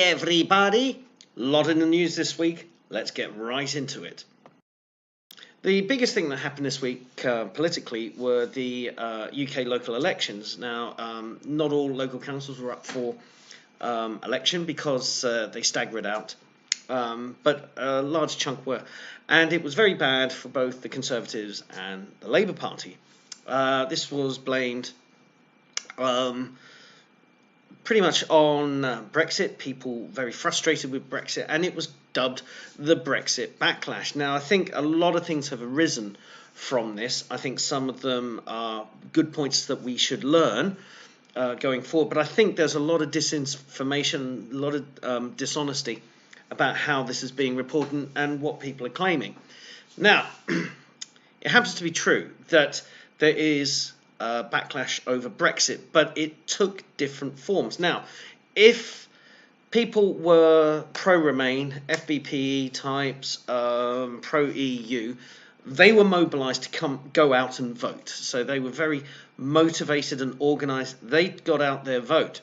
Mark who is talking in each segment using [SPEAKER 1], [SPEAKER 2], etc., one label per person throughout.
[SPEAKER 1] everybody! Lot in the news this week. Let's get right into it. The biggest thing that happened this week politically were the UK local elections. Now, not all local councils were up for election because they staggered out, but a large chunk were. And it was very bad for both the Conservatives and the Labour Party. This was blamed pretty much on Brexit, people very frustrated with Brexit, and it was dubbed the Brexit backlash. Now, I think a lot of things have arisen from this. I think some of them are good points that we should learn going forward, but I think there's a lot of disinformation, a lot of dishonesty about how this is being reported and what people are claiming. Now, it happens to be true that there is backlash over Brexit, but it took different forms. Now, if people were pro-Remain, FBPE types, pro-EU, they were mobilised to go out and vote. So they were very motivated and organised. They got out their vote.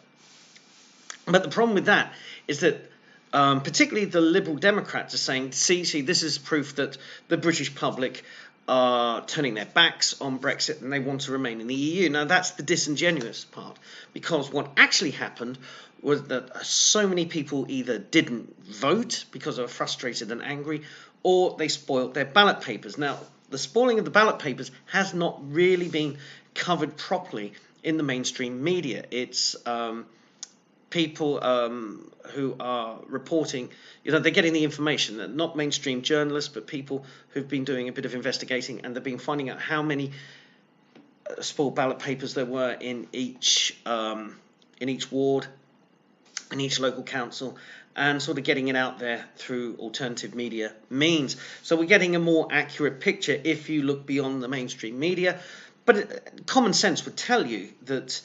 [SPEAKER 1] But the problem with that is that particularly the Liberal Democrats are saying, see, this is proof that the British public are turning their backs on Brexit and they want to remain in the EU. Now, that's the disingenuous part, because what actually happened was that so many people either didn't vote because they were frustrated and angry, or they spoilt their ballot papers. Now, the spoiling of the ballot papers has not really been covered properly in the mainstream media. It's people who are reporting, they're getting the information, not mainstream journalists, but people who've been doing a bit of investigating, and they've been finding out how many spoiled ballot papers there were in each ward, in each local council, and sort of getting it out there through alternative media means. So we're getting a more accurate picture if you look beyond the mainstream media. But common sense would tell you that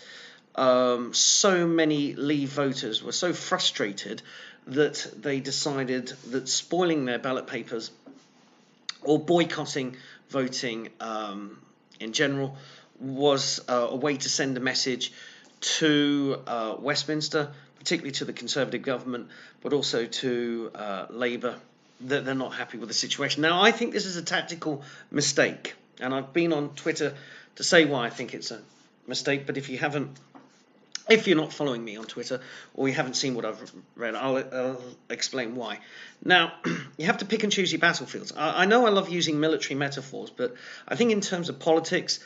[SPEAKER 1] so many Leave voters were so frustrated that they decided that spoiling their ballot papers or boycotting voting in general was a way to send a message to Westminster, particularly to the Conservative government, but also to Labour, that they're not happy with the situation. Now, I think this is a tactical mistake, and I've been on Twitter to say why I think it's a mistake, but if you're not following me on Twitter or you haven't seen what I've read, I'll explain why. Now, you have to pick and choose your battlefields. I know I love using military metaphors, but I think in terms of politics,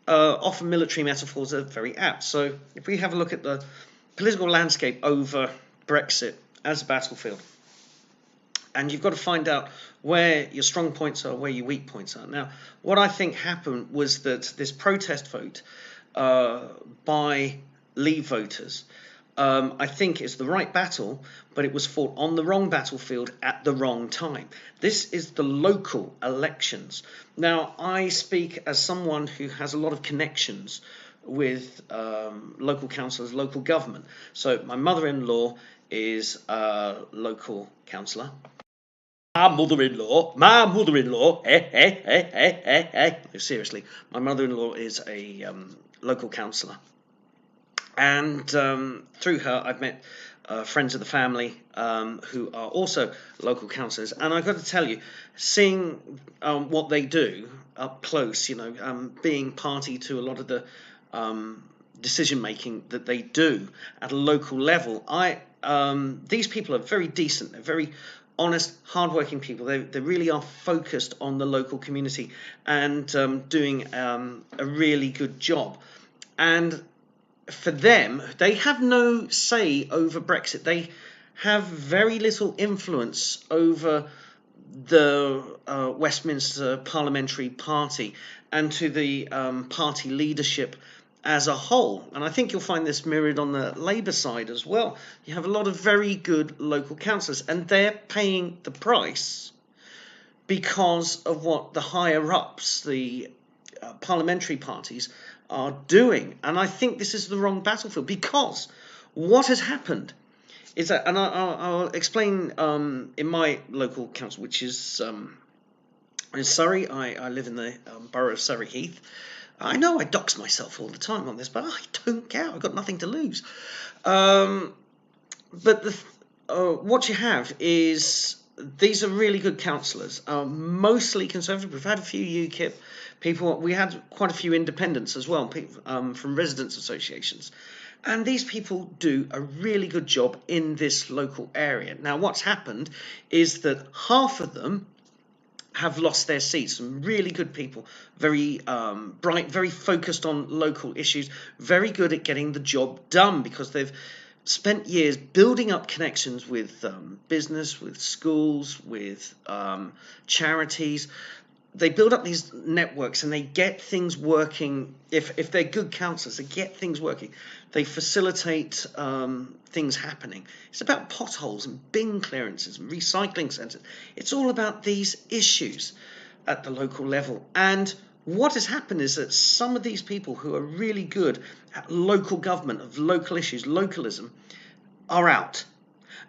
[SPEAKER 1] often military metaphors are very apt. So if we have a look at the political landscape over Brexit as a battlefield, and you've got to find out where your strong points are, where your weak points are. Now, what I think happened was that this protest vote by Leave voters, I think is the right battle, but it was fought on the wrong battlefield at the wrong time. This is the local elections. Now, I speak as someone who has a lot of connections with local councillors, local government. So my mother-in-law is a local councillor. My mother-in-law, No, seriously, my mother-in-law is a local councillor. And through her, I've met friends of the family who are also local councillors. And I've got to tell you, seeing what they do up close, being party to a lot of the decision-making that they do at a local level, these people are very decent. They're very honest, hard-working people. They really are focused on the local community and doing a really good job. And for them, they have no say over Brexit. They have very little influence over the Westminster Parliamentary Party and to the party leadership as a whole. And I think you'll find this mirrored on the Labour side as well. You have a lot of very good local councillors, and they're paying the price because of what the higher-ups, the parliamentary parties, are doing. And I think this is the wrong battlefield, because what has happened is that, and I'll explain in my local council, which is in Surrey. I live in the borough of Surrey Heath. I know I dox myself all the time on this, but I don't care. I've got nothing to lose. But what you have is these are really good councillors, mostly Conservative. We've had a few UKIP people. We had quite a few independents as well, from residents' associations. And these people do a really good job in this local area. Now, what's happened is that half of them have lost their seats. Some really good people, very bright, very focused on local issues, very good at getting the job done because they've spent years building up connections with business, with schools, with charities. They build up these networks and they get things working. If they're good councillors, they get things working. They facilitate things happening. It's about potholes and bin clearances and recycling centres. It's all about these issues at the local level. And what has happened is that some of these people who are really good at local government, of local issues, localism, are out.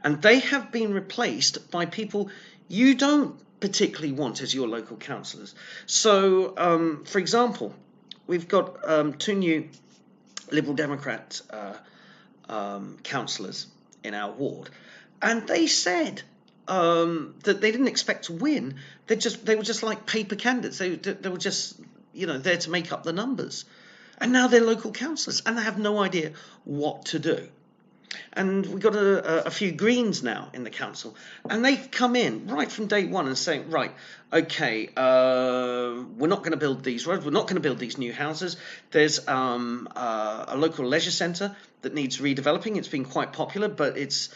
[SPEAKER 1] And they have been replaced by people you don't particularly want as your local councillors. So, for example, we've got 2 new Liberal Democrat councillors in our ward, and they said that they didn't expect to win. They were just like paper candidates. They were just there to make up the numbers, and now they're local councillors and they have no idea what to do. And we've got a few Greens now in the council, and they've come in right from day one and saying, right, okay, we're not going to build these roads, we're not going to build these new houses. There's a local leisure centre that needs redeveloping. It's been quite popular, but it's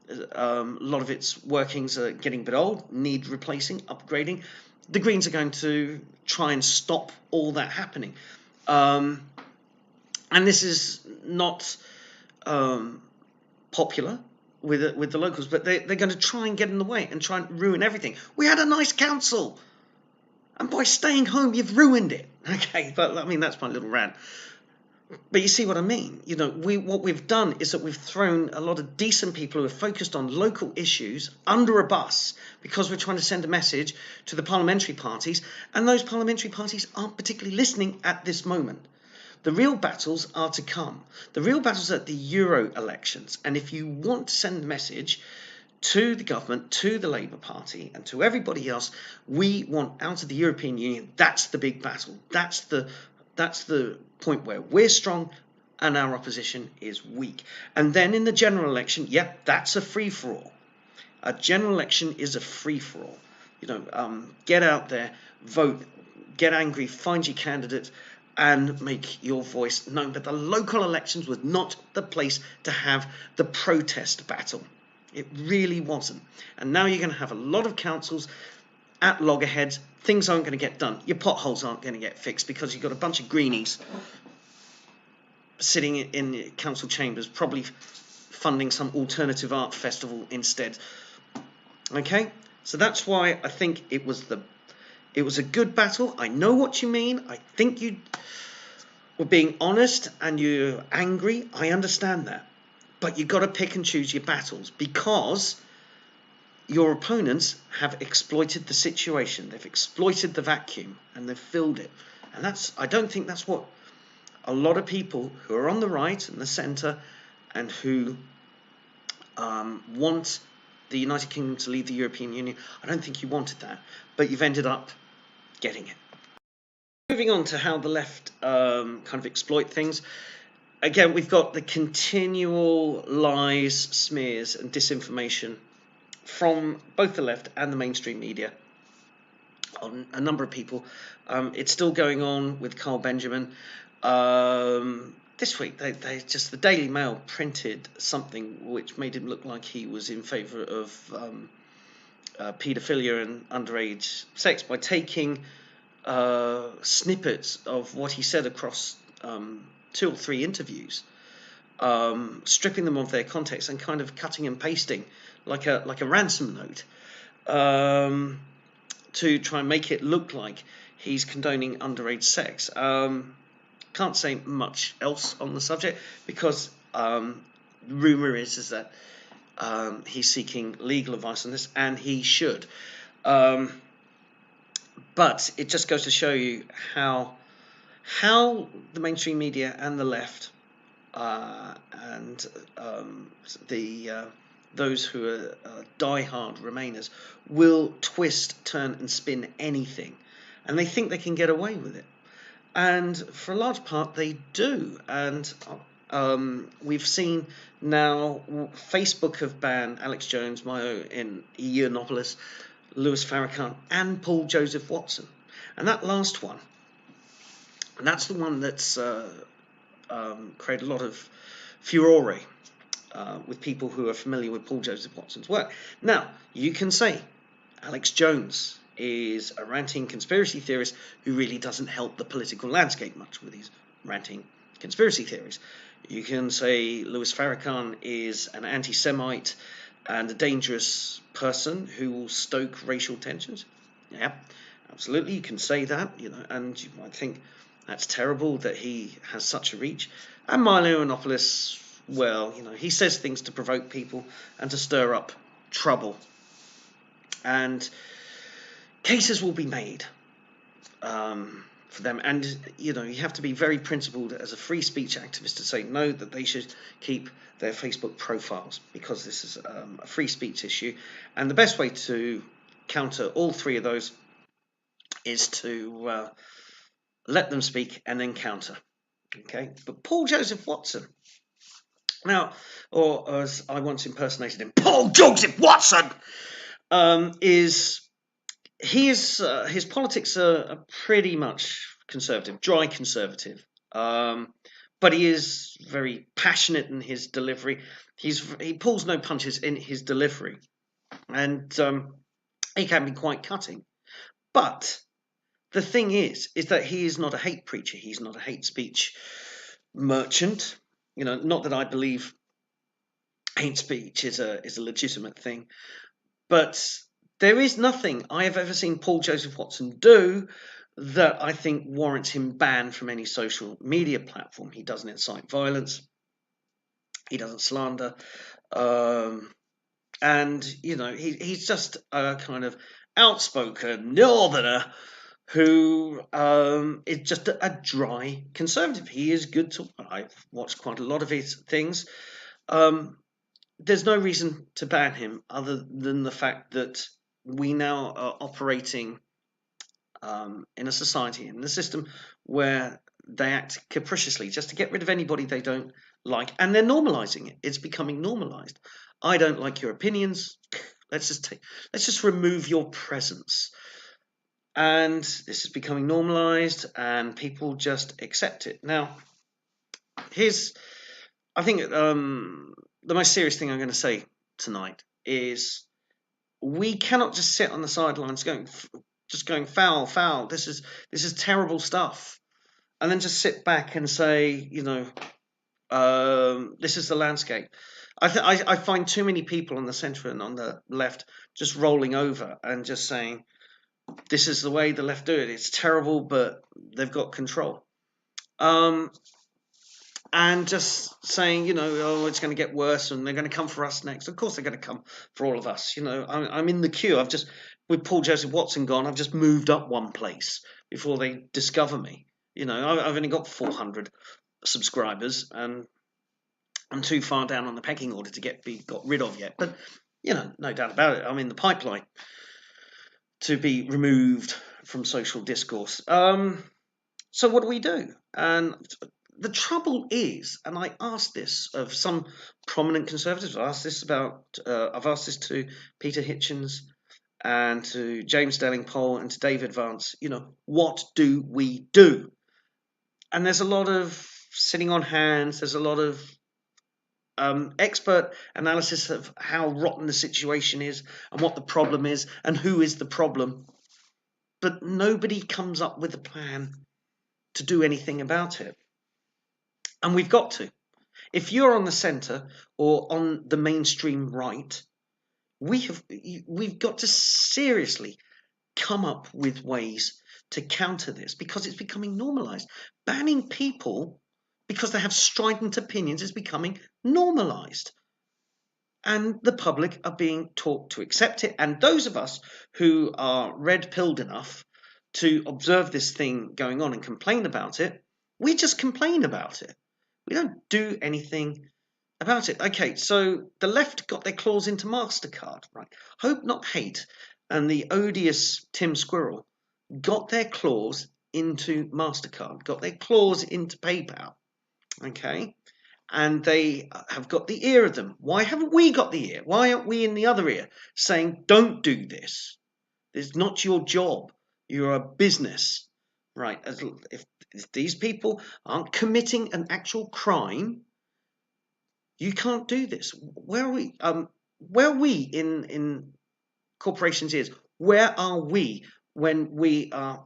[SPEAKER 1] a lot of its workings are getting a bit old, need replacing, upgrading. The Greens are going to try and stop all that happening. And this is not popular with the locals, but they're going to try and get in the way and try and ruin everything. We had a nice council, and by staying home, you've ruined it. Okay, but I mean, that's my little rant. But you see what I mean? What we've done is that we've thrown a lot of decent people who are focused on local issues under a bus because we're trying to send a message to the parliamentary parties, and those parliamentary parties aren't particularly listening at this moment. The real battles are to come. The real battles are at the Euro elections. And if you want to send a message to the government, to the Labour Party, and to everybody else, we want out of the European Union. That's the big battle. That's the point where we're strong and our opposition is weak. And then in the general election, that's a free-for-all. A general election is a free-for-all. Get out there, vote, get angry, find your candidate, and make your voice known. But the local elections was not the place to have the protest battle. It really wasn't. And now you're going to have a lot of councils at loggerheads. Things aren't going to get done. Your potholes aren't going to get fixed because you've got a bunch of greenies sitting in the council chambers, probably funding some alternative art festival instead. Okay? So that's why I think it was a good battle. I know what you mean. I think you were being honest and you're angry. I understand that. But you've got to pick and choose your battles because your opponents have exploited the situation. They've exploited the vacuum and they've filled it. And I don't think that's what a lot of people who are on the right and the centre and who want the United Kingdom to leave the European Union, I don't think you wanted that. But you've ended up getting it. Moving on to how the left kind of exploit things. Again, we've got the continual lies, smears and disinformation from both the left and the mainstream media on a number of people. It's still going on with Carl Benjamin. This week, the Daily Mail printed something which made him look like he was in favour of paedophilia and underage sex by taking snippets of what he said across 2 or 3 interviews, stripping them of their context and kind of cutting and pasting like a ransom note to try and make it look like he's condoning underage sex. Can't say much else on the subject because rumour is that he's seeking legal advice on this, and he should. But it just goes to show you how the mainstream media and the left and the those who are die-hard Remainers, will twist, turn and spin anything. And they think they can get away with it. And for a large part, they do. And we've seen now Facebook have banned Alex Jones, Mayo in Yiannopoulos, Louis Farrakhan, and Paul Joseph Watson. And that last one, and that's the one that's created a lot of furore with people who are familiar with Paul Joseph Watson's work. Now, you can say Alex Jones is a ranting conspiracy theorist who really doesn't help the political landscape much with his ranting conspiracy theories. You can say Louis Farrakhan is an anti-Semite and a dangerous person who will stoke racial tensions. Yeah, absolutely, you can say that, and you might think that's terrible that he has such a reach. And Milo Yiannopoulos, well, he says things to provoke people and to stir up trouble. And cases will be made for them. And, you have to be very principled as a free speech activist to say no, that they should keep their Facebook profiles, because this is a free speech issue. And the best way to counter all three of those is to let them speak and then counter. Okay, but Paul Joseph Watson, now, or as I once impersonated him, Paul Joseph Watson, his politics are pretty much conservative, dry conservative, but he is very passionate in his delivery. He pulls no punches in his delivery, and he can be quite cutting. But the thing is that he is not a hate preacher. He's not a hate speech merchant. Not that I believe hate speech is a legitimate thing, but there is nothing I have ever seen Paul Joseph Watson do that I think warrants him banned from any social media platform. He doesn't incite violence. He doesn't slander. And, he's just a kind of outspoken northerner who is just a dry conservative. He is good to... I've watched quite a lot of his things. There's no reason to ban him other than the fact that we now are operating in a society, in a system where they act capriciously just to get rid of anybody they don't like, and they're normalizing it. It's becoming normalized. I don't like your opinions. Let's just remove your presence. And this is becoming normalized, and people just accept it. Now, I think the most serious thing I'm going to say tonight is we cannot just sit on the sidelines going foul. This is terrible stuff, and then just sit back and say, this is the landscape. I find too many people on the centre and on the left just rolling over and just saying, this is the way the left do it. It's terrible, but they've got control. And just saying, it's going to get worse and they're going to come for us next. Of course they're going to come for all of us. I'm in the queue. With Paul Joseph Watson gone, I've just moved up one place before they discover me. I've only got 400 subscribers and I'm too far down on the pecking order to be got rid of yet. But, no doubt about it. I'm in the pipeline to be removed from social discourse. So what do we do? And the trouble is, and I asked this of some prominent conservatives, I've asked this to Peter Hitchens and to James Delingpole and to David Vance, what do we do? And there's a lot of sitting on hands, there's a lot of expert analysis of how rotten the situation is and what the problem is and who is the problem. But nobody comes up with a plan to do anything about it. And we've got to. If you're on the centre or on the mainstream right, we've got to seriously come up with ways to counter this, because it's becoming normalised. Banning people because they have strident opinions is becoming normalised. And the public are being taught to accept it. And those of us who are red-pilled enough to observe this thing going on and complain about it, we just complain about it. We don't do anything about it. Okay, so the left got their claws into MasterCard, right? Hope Not Hate and the odious Tim Squirrel got their claws into MasterCard, got their claws into PayPal, okay? And they have got the ear of them. Why haven't we got the ear? Why aren't we in the other ear saying, don't do this? It's not your job. You're a business, right? If these people aren't committing an actual crime, you can't do this. Where are we in corporations' ears? Where are we when we are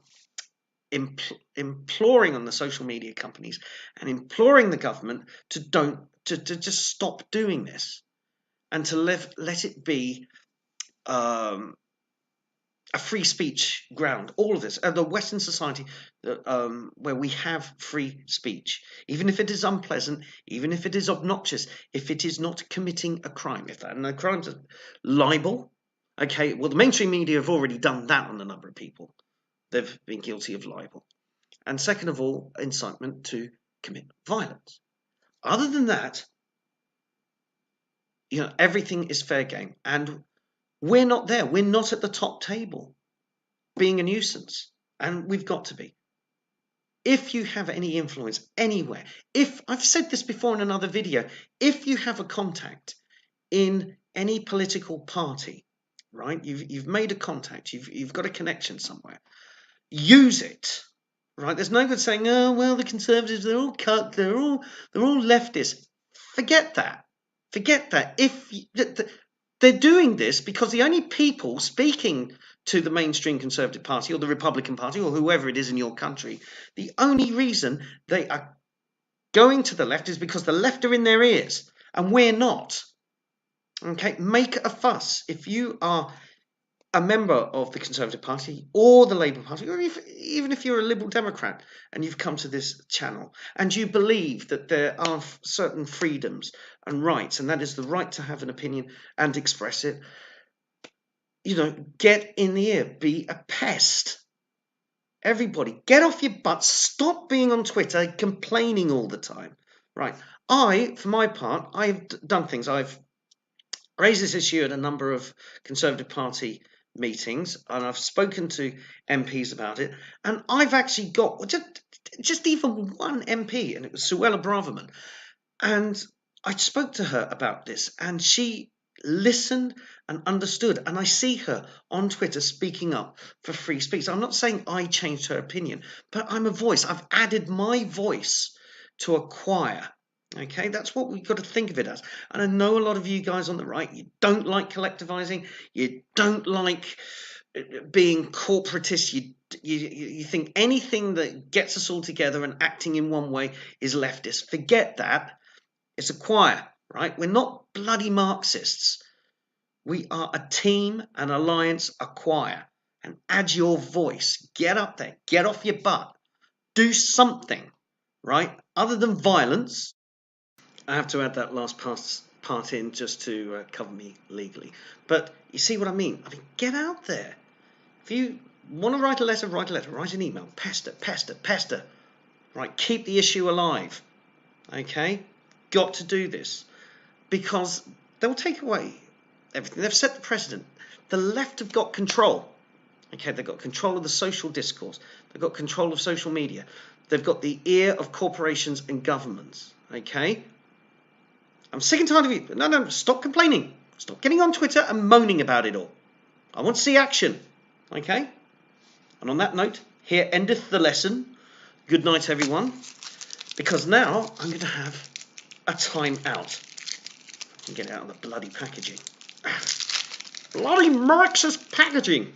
[SPEAKER 1] imploring on the social media companies and imploring the government to just stop doing this and to let it be a free speech ground? All of this, the Western society, where we have free speech, even if it is unpleasant, even if it is obnoxious, if it is not committing a crime, if that, and the crimes are libel. Okay, well, the mainstream media have already done that on a number of people. They've been guilty of libel. And second of all, incitement to commit violence. Other than that, everything is fair game. And we're not there. We're not at the top table being a nuisance. And we've got to be. If you have any influence anywhere, if I've said this before in another video, if you have a contact in any political party, right? You've made a contact, you've got a connection somewhere. Use it. Right? There's no good saying, oh well, the Conservatives, they're all cut, they're all leftists. Forget that. Forget that. If they're doing this because the only people speaking to the mainstream Conservative Party or the Republican Party or whoever it is in your country, the only reason they are going to the left is because the left are in their ears and we're not. Okay, make a fuss. If you are a member of the Conservative Party or the Labour Party, or even if you're a Liberal Democrat and you've come to this channel and you believe that there are certain freedoms and rights, and that is the right to have an opinion and express it, get in the ear, be a pest. Everybody, get off your butts, stop being on Twitter complaining all the time. Right, for my part, I've done things. I've raised this issue at a number of Conservative Party meetings, and I've spoken to MPs about it, and I've actually got just even one MP, and it was Suella Braverman, and I spoke to her about this, and she listened and understood, and I see her on Twitter speaking up for free speech. I'm not saying I changed her opinion, but I'm a voice. I've added my voice to a choir. Okay, that's what we've got to think of it as. And I know a lot of you guys on the right, you don't like collectivizing, you don't like being corporatist, you think anything that gets us all together and acting in one way is leftist. Forget that. It's a choir, right? We're not bloody Marxists. We are a team, an alliance, a choir. And add your voice. Get up there. Get off your butt. Do something, right? Other than violence. I have to add that last part in just to cover me legally. But you see what I mean? Get out there. If you want to write a letter, write an email. Pester. Right, keep the issue alive. Okay? Got to do this. Because they'll take away everything. They've set the precedent. The left have got control. Okay, they've got control of the social discourse. They've got control of social media. They've got the ear of corporations and governments. Okay? I'm sick and tired of you. No, stop complaining. Stop getting on Twitter and moaning about it all. I want to see action. Okay? And on that note, here endeth the lesson. Good night, everyone. Because now I'm going to have a time out. And get out of the bloody packaging. Bloody Marxist packaging.